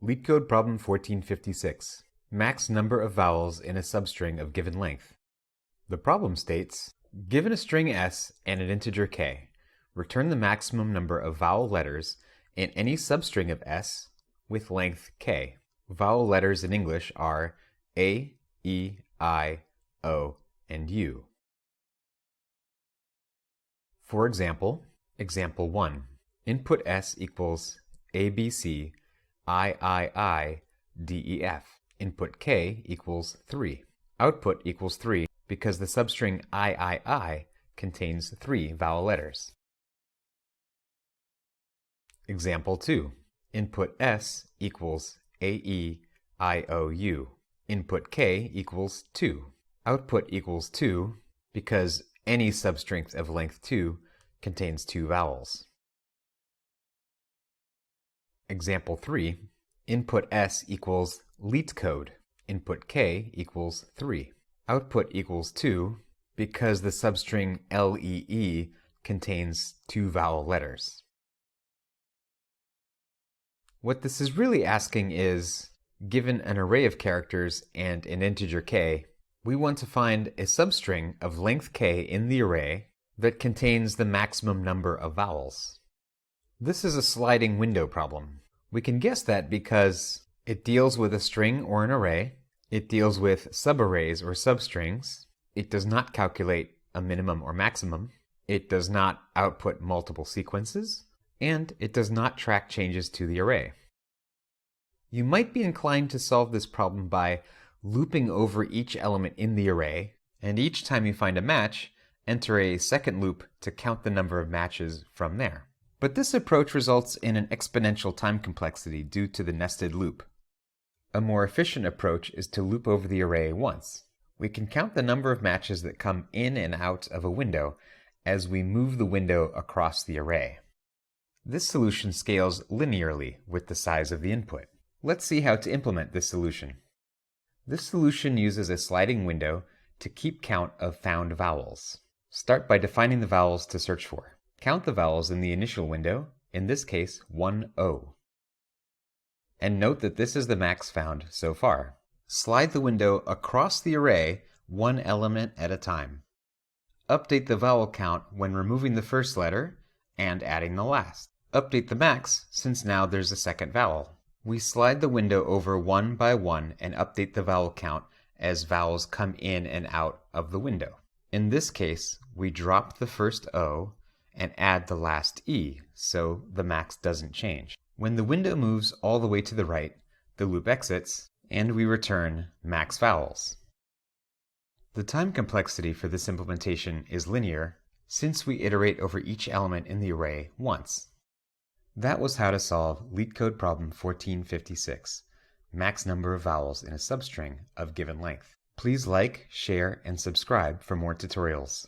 LeetCode problem 1456. Max number of vowels in a substring of given length. The problem states, given a string s and an integer k, return the maximum number of vowel letters in any substring of s with length k. Vowel letters in English are A, E, I, O, and U. For example, example 1. Input s equals ABC, I, DEF. Input k equals 3. Output equals 3 because the substring I contains 3 vowel letters. Example 2. Input s equals AEIOU. Input k equals 2. Output equals 2 because any substring of length 2 contains 2 vowels. Example 3. Input s equals LeetCode. Input k equals 3. Output equals 2 because the substring LEE contains 2 vowel letters. What this is really asking is, given an array of characters and an integer k, we want to find a substring of length k in the array that contains the maximum number of vowels. This is a sliding window problem. We can guess that because it deals with a string or an array, it deals with subarrays or substrings, it does not calculate a minimum or maximum, it does not output multiple sequences, and it does not track changes to the array. You might be inclined to solve this problem by looping over each element in the array, and each time you find a match, enter a second loop to count the number of matches from there. But this approach results in an exponential time complexity due to the nested loop. A more efficient approach is to loop over the array once. We can count the number of matches that come in and out of a window as we move the window across the array. This solution scales linearly with the size of the input. Let's see how to implement this solution. This solution uses a sliding window to keep count of found vowels. Start by defining the vowels to search for. Count the vowels in the initial window, in this case 1O. And note that this is the max found so far. Slide the window across the array one element at a time. Update the vowel count when removing the first letter and adding the last. Update the max since now there's a second vowel. We slide the window over one by one and update the vowel count as vowels come in and out of the window. In this case, we drop the first O and add the last E, so the max doesn't change. When the window moves all the way to the right, the loop exits, and we return max vowels. The time complexity for this implementation is linear, since we iterate over each element in the array once. That was how to solve LeetCode problem 1456, max number of vowels in a substring of given length. Please like, share, and subscribe for more tutorials.